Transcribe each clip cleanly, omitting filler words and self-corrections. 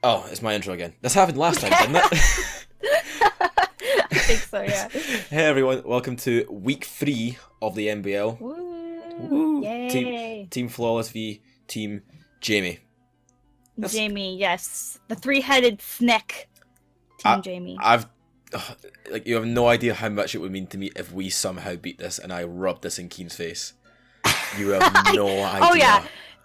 Oh, it's my intro again. This happened last time, didn't it? I think so, yeah. Hey everyone, welcome to week 3 of the MBL. Woo! Woo! Yay! Team Flawless v Team Jamie. Jamie, yes. The three-headed snake. Team Jamie. You have no idea how much it would mean to me if we somehow beat this and I rubbed this in Keen's face. You have no idea. Oh, yeah.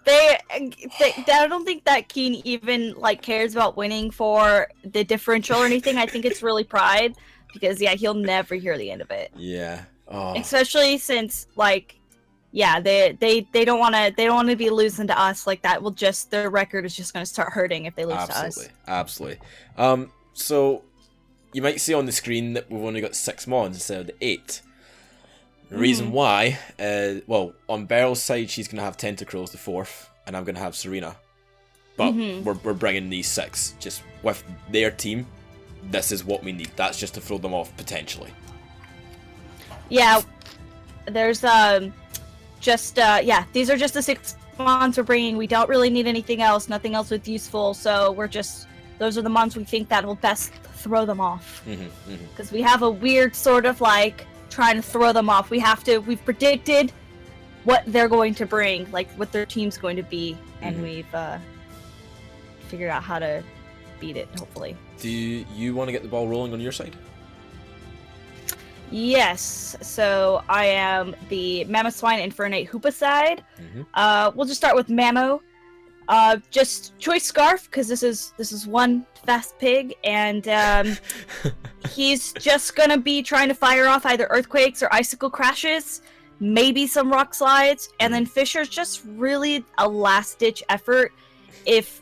I don't think that Keen even cares about winning for the differential or anything. I think it's really pride because he'll never hear the end of it. Yeah. Oh. Especially since they don't want to be losing to us. Like that will just their record is just going to start hurting if they lose to us. Absolutely. So you might see on the screen that we've only got 6 mons instead of the 8. The reason why, on Beryl's side, she's going to have Tentacruels the 4th, and I'm going to have Serena. But we're bringing these 6. Just with their team, this is what we need. That's just to throw them off, potentially. Yeah, there's, these are just the 6 mons we're bringing. We don't really need anything else, nothing else that's useful, so those are the mons we think that will best throw them off. Because we have a weird sort of, trying to throw them off. We've predicted what they're going to bring, what their team's going to be, and we've figured out how to beat it, hopefully. Do you want to get the ball rolling on your side? Yes, so I am the Mammoth Swine Infernate Hoopa side. We'll just start with Mammo. Just choice Scarf, because this is one fast pig, and he's just gonna be trying to fire off either earthquakes or icicle crashes, maybe some rock slides, and then Fisher's just really a last-ditch effort if,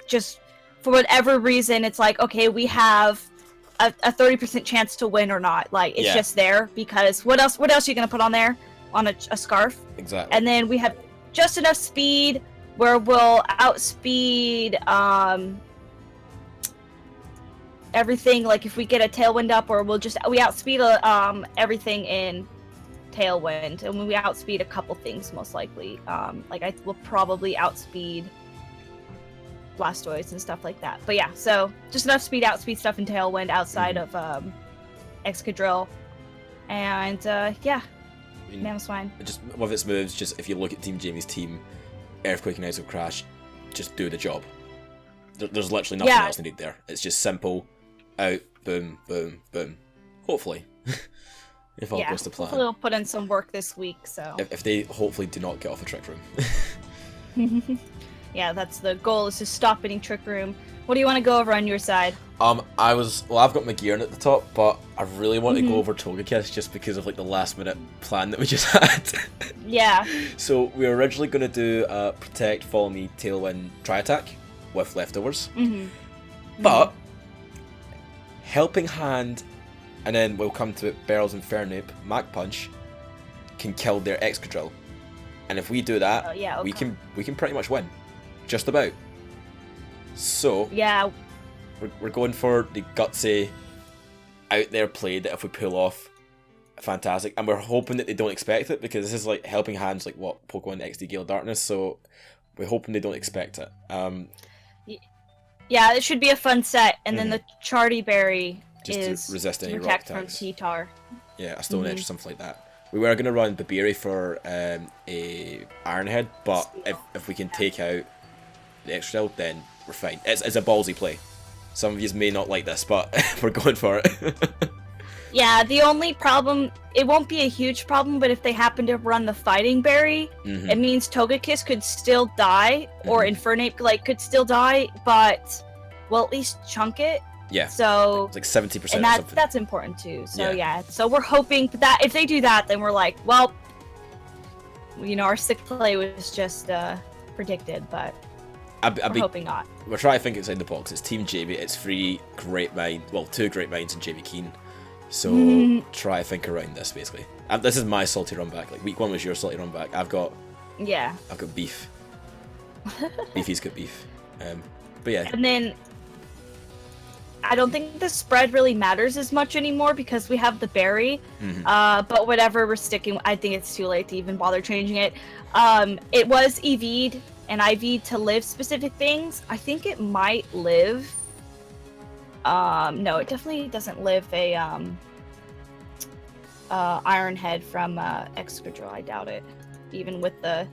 just for whatever reason, it's okay, we have a 30% chance to win or not. It's just there, because what else are you gonna put on there? On a Scarf? Exactly. And then we have just enough speed where we'll outspeed everything. If we get a Tailwind up, or we outspeed everything in Tailwind, and when we outspeed a couple things, most likely. I will probably outspeed Blastoise and stuff like that. But yeah, so just enough speed, outspeed stuff in Tailwind outside of Excadrill, and Mammoth Swine. Just with its moves, just if you look at Team Jamie's team, Earthquake and Icicle Crash, just do the job. There's literally nothing else needed there. It's just simple, out, boom, boom, boom. Hopefully, if all goes to plan. Hopefully we'll put in some work this week. So if they hopefully do not get off a Trick Room. Yeah, that's the goal, is to stop any Trick Room. What do you want to go over on your side? I've got my gear in at the top, but I really want to go over Togekiss just because of the last minute plan that we just had. Yeah. So we were originally going to do Protect, Follow Me, Tailwind, Tri-Attack with leftovers. But Helping Hand, and then we'll come to it, Beryl's Infernape, Mach Punch, can kill their Excadrill. And if we do that, we can pretty much win. Just about. So yeah, we're going for the gutsy, out there play that if we pull off, fantastic. And we're hoping that they don't expect it, because this is Helping Hands, Pokemon XD Gale Darkness. So we're hoping they don't expect it. Yeah, it should be a fun set. And then the Charty Berry is to resist any rock protect attacks. from T-Tar. Yeah, a Stone Edge or something like that. We were going to run Babiri for a Iron Head, but if we can take out the Excadrill, then we're fine. It's a ballsy play. Some of you may not like this, but we're going for it. Yeah, the only problem, it won't be a huge problem, but if they happen to run the Fighting Berry, it means Togekiss could still die, or Infernape could still die, but we'll at least chunk it. Yeah. So it's 70% and or something. That's important too. So yeah. So we're hoping that if they do that, then we're well, our sick play was just predicted, but we're hoping not. We're trying to think outside the box. It's Team Jamie. It's 3 Great Minds. Well, 2 Great Minds and Jamie Keen. So try to think around this, basically. This is my salty run back. Week 1 was your salty run back. I've got beef. Beefy's got beef. But yeah. And then I don't think the spread really matters as much anymore because we have the berry. But whatever we're sticking, I think it's too late to even bother changing it. It was EV'd an IV to live specific things. I think it might live. No, it definitely doesn't live a Iron Head from Excadrill. I doubt it. Even with the.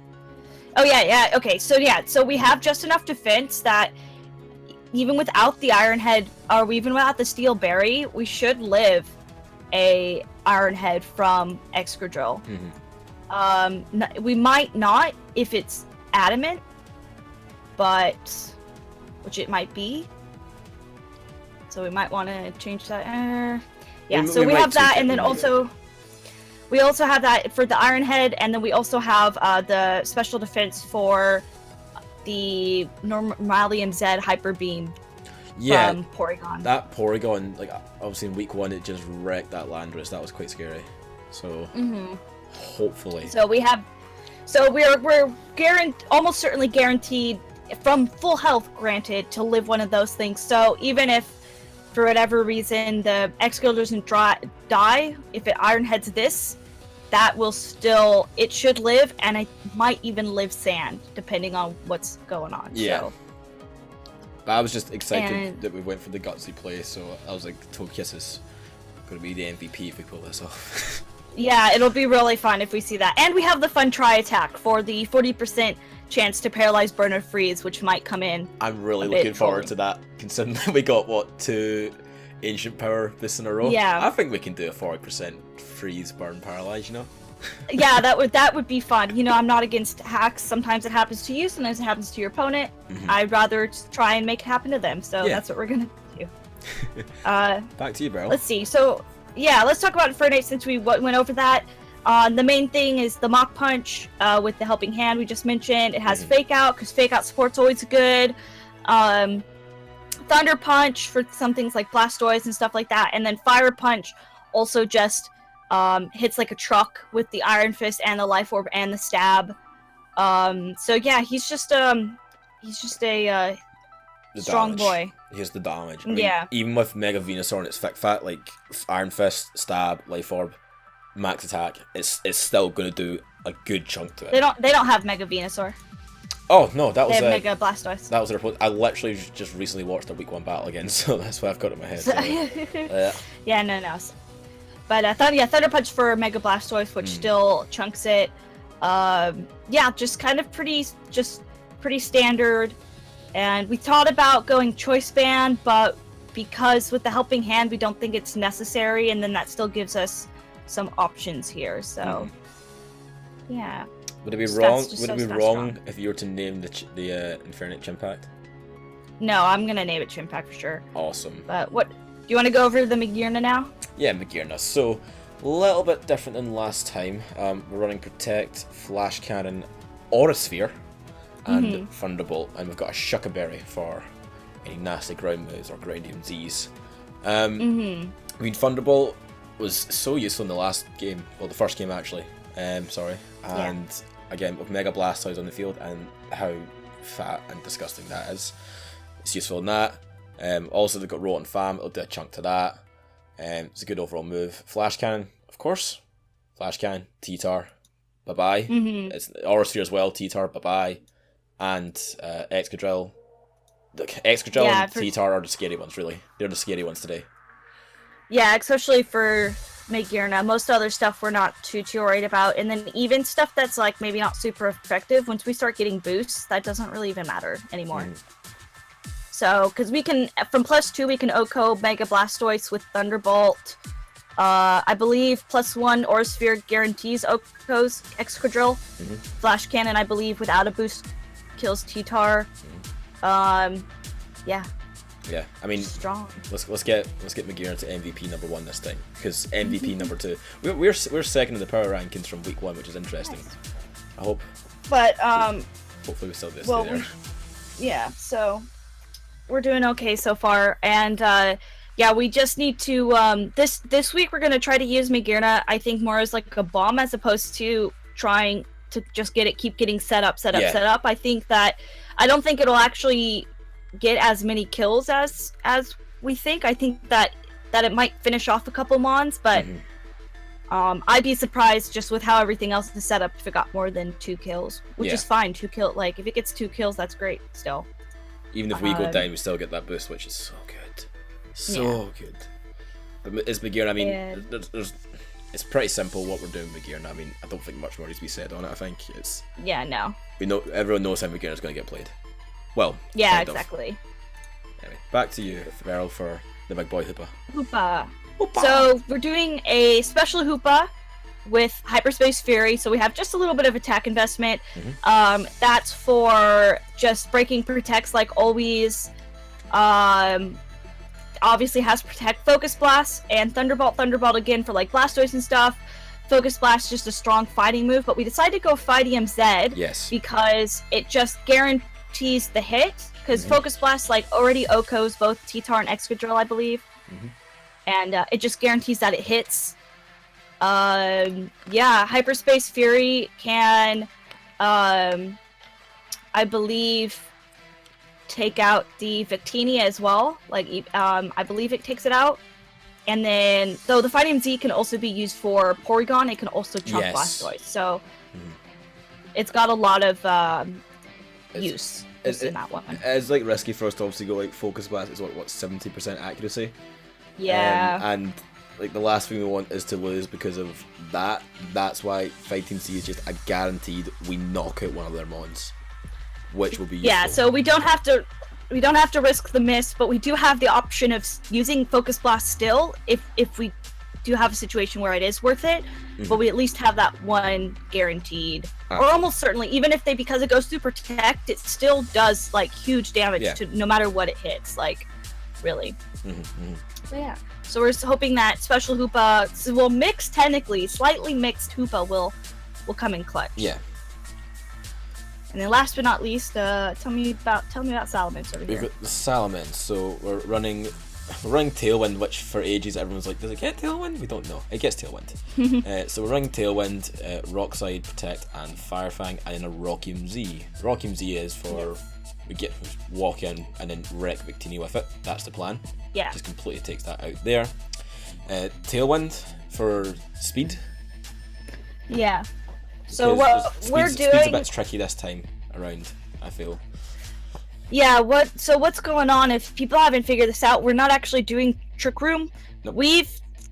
Oh yeah. Okay. So we have just enough defense that even without the Iron Head, or even without the Steel Berry, we should live a Iron Head from Excadrill. We might not if it's adamant, but which it might be. So we might want to change that. Yeah. So we have that, and then also we also have that for the Iron Head, and then we also have the special defense for the Normalium Z Hyper Beam. Yeah, from Porygon. That Porygon, like obviously in week 1, it just wrecked that Landorus. That was quite scary. So hopefully. So we're almost certainly guaranteed from full health, granted, to live one of those things. So even if for whatever reason the Excadrill doesn't die, if it Iron Heads this, that will still, it should live, and it might even live Sand, depending on what's going on. Yeah. So. I was just excited that we went for the gutsy play, so I was like, Togekiss is going to be the MVP if we pull this off. Yeah, it'll be really fun if we see that. And we have the fun Tri-Attack for the 40% chance to paralyze, burn, or freeze, which might come in. I'm really looking forward to that, considering we got, 2 Ancient Power boosts in a row? Yeah. I think we can do a 40% freeze, burn, paralyze, Yeah, that would be fun. I'm not against hacks. Sometimes it happens to you, sometimes it happens to your opponent. I'd rather just try and make it happen to them, so that's what we're gonna do. Back to you, Beryl. Let's see. So, yeah, let's talk about Infernape since we went over that. The main thing is the Mach Punch with the Helping Hand we just mentioned. It has Fake Out, because Fake Out support's always good. Thunder Punch for some things like Blastoise and stuff like that. And then Fire Punch also just hits like a truck with the Iron Fist and the Life Orb and the Stab. So yeah, he's just a strong boy. He has the damage. I mean, even with Mega Venusaur and its fat, like Iron Fist, Stab, Life Orb, Max Attack, it's still going to do a good chunk to it. They don't have Mega Venusaur. Oh no, that was they have Mega Blastoise. That was their. I literally just recently watched their week 1 battle again, so that's why I've got it in my head. So, yeah, no. But Thunder Punch for Mega Blastoise, which still chunks it. Yeah, just kind of pretty standard. And we thought about going Choice Band, but because with the Helping Hand, we don't think it's necessary, and then that still gives us some options here. So, yeah. Would it be wrong? Would it be wrong if you were to name the Infernape Chimpact? No, I'm gonna name it Chimpact for sure. Awesome. But what? Do you want to go over the Magearna now? Yeah, Magearna. So, a little bit different than last time. We're running Protect, Flash Cannon, Aura Sphere, and Thunderbolt, and we've got a Shuckaberry for any nasty ground moves or Groundium Z's. I mean, Thunderbolt was so useful in the last game, well, the first game actually. And again, with Mega Blastoise on the field and how fat and disgusting that is, it's useful in that. Also, they've got Rotten Fam, it'll do a chunk to that. It's a good overall move. Flash Cannon, of course. Flash Cannon, T-Tar, bye-bye. It's Aura Sphere as well, T-Tar, bye-bye. And Excadrill. Look, Excadrill and T-Tar are the scary ones, really. They're the scary ones today. Yeah, especially for Magearna. Most other stuff we're not too worried about. And then even stuff that's like maybe not super effective, once we start getting boosts, that doesn't really even matter anymore. So, because we can, from +2, we can OHKO Mega Blastoise with Thunderbolt. I believe +1 Aura Sphere guarantees OHKO's Excadrill. Flash Cannon, I believe, without a boost kills T-Tar. Yeah. Yeah, I mean, strong. Let's get Magearna to MVP number 1 this time, because MVP number 2, we're second in the power rankings from week 1, which is interesting. Nice. I hope. But hopefully we still do stay there. Yeah, so we're doing okay so far, and yeah, we just need to this week we're gonna try to use Magearna, I think, more as like a bomb as opposed to trying to just keep getting set up. I think that I don't think it'll actually get as many kills as we think. I think that it might finish off a couple mons, but I'd be surprised just with how everything else is set up if it got more than 2 kills, which is fine. 2 kills, like if it gets 2 kills, that's great still. Even if we go down, we still get that boost, which is so good, so good. But it's Begearn. I mean, it's pretty simple what we're doing with Begearn. I mean, I don't think much more needs to be said on it. I think it's no. We know everyone knows how Begearn is going to get played. Well, yeah, exactly. Anyway, back to you, Beryl, for the big boy Hoopa. Hoopa. So we're doing a special Hoopa with Hyperspace Fury. So we have just a little bit of attack investment. That's for just breaking protects like always. Obviously has Protect, Focus Blast, and Thunderbolt. Thunderbolt again for like Blastoise and stuff. Focus Blast just a strong fighting move, but we decided to go Fight EMZ because it just guarantees the hit. Because Focus Blast like already OHKOs both T-Tar and Excadrill, I believe. And it just guarantees that it hits. Hyperspace Fury can, I believe, take out the Victini as well. Like, I believe it takes it out. And then, though the Fighting Z can also be used for Porygon, it can also chunk Blastoise. So it's got a lot of use in that one. It's like risky for us to obviously go like Focus Blast. It's what 70% accuracy. Yeah. And like the last thing we want is to lose because of that. That's why Fighting Z is just a guaranteed we knock out one of their mons, which will be useful. Yeah, so we don't have to risk the miss, but we do have the option of using Focus Blast still if we do have a situation where it is worth it. But we at least have that one guaranteed, or almost certainly, even if because it goes through Protect, it still does like huge damage to no matter what it hits. Like, really. So yeah. So we're hoping that special Hoopa, slightly mixed Hoopa will come in clutch. Yeah. And then last but not least, tell me about Salamence over here. We've got the Salamence. So we're running Tailwind, which for ages everyone's like, does it get Tailwind? We don't know. It gets Tailwind. So we're running Tailwind, Rock-Slide, Protect, and Fire Fang, and then a Rockium Z. Rockium Z is for we get walk in and then wreck Victini with it. That's the plan. Yeah. Just completely takes that out there. Tailwind for speed. Yeah. So what we're doing... Speed's a bit tricky this time around, I feel. Yeah, what's going on, if people haven't figured this out, we're not actually doing Trick Room. Nope. We've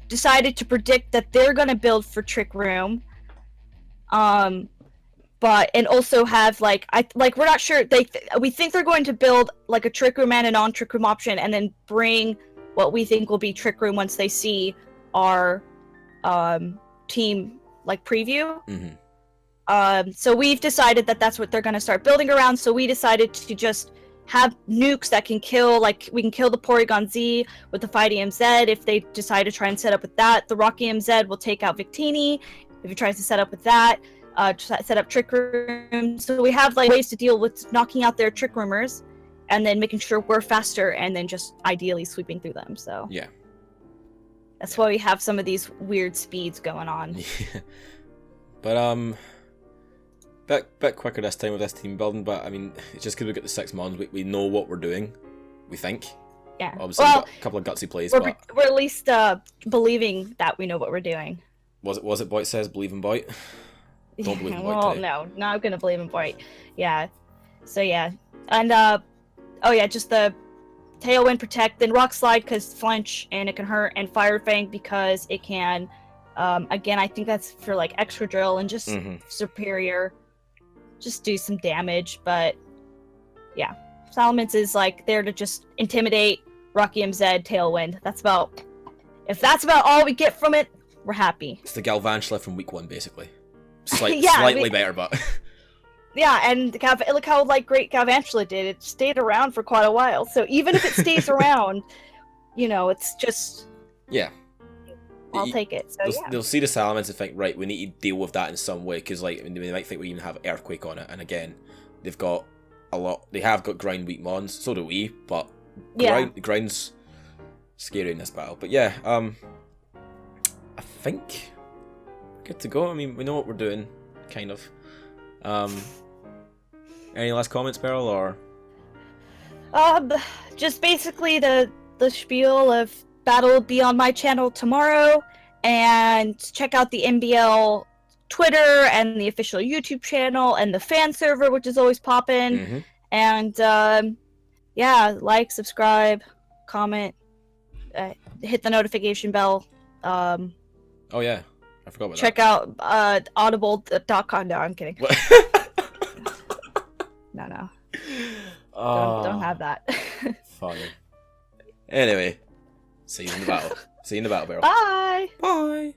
decided to predict that they're going to build for Trick Room. And also have we're not sure, we think they're going to build like a Trick Room and a non-Trick Room option, and then bring what we think will be Trick Room once they see our team like preview. So we've decided that that's what they're going to start building around. So we decided to just have nukes that can kill, like we can kill the Porygon Z with the Fight EMZ if they decide to try and set up with that. The Rock EMZ will take out Victini if it tries to set up with that. Set up Trick Room. So we have like ways to deal with knocking out their Trick Roomers, and then making sure we're faster, and then just ideally sweeping through them. So yeah, that's why we have some of these weird speeds going on. Yeah. But bit quicker this time with this team building. But I mean, it's just because we got the 6 mons, we know what we're doing. We think. Yeah. Obviously, we've got a couple of gutsy plays. We're at least believing that we know what we're doing. Was it Boyd says believe in Boyd? Don't believe in Boyd. Well, no, not gonna believe in Boyd. Yeah. So yeah, and just the Tailwind, Protect, then Rock Slide because flinch and it can hurt, and Fire Fang because it can. Again, I think that's for like extra drill and just superior, just do some damage. But yeah, Salamence is like there to just intimidate. Rocky MZ, Tailwind. If that's about all we get from it, we're happy. It's the Galvantula from week 1, basically. Slightly better, but yeah, and look how great Galvantula did. It stayed around for quite a while. So even if it stays around, it's just I'll take it. So they'll see the Salamence and think, right, we need to deal with that in some way, because they might think we even have Earthquake on it. And again, they've got a lot. They have got ground weak mons. So do we, but ground's scary in this battle. But yeah, I think good to go. I mean, we know what we're doing, kind of. Any last comments, Beryl, or? Just basically the spiel of battle will be on my channel tomorrow, And check out the MBL Twitter and the official YouTube channel and the fan server, which is always popping. And yeah, like, subscribe, comment, hit the notification bell. Oh yeah, I forgot about check that. out audible.com. No, I'm kidding. No. Don't have that. Funny. Anyway, see you in the battle. See you in the battle, Beryl. Bye. Bye.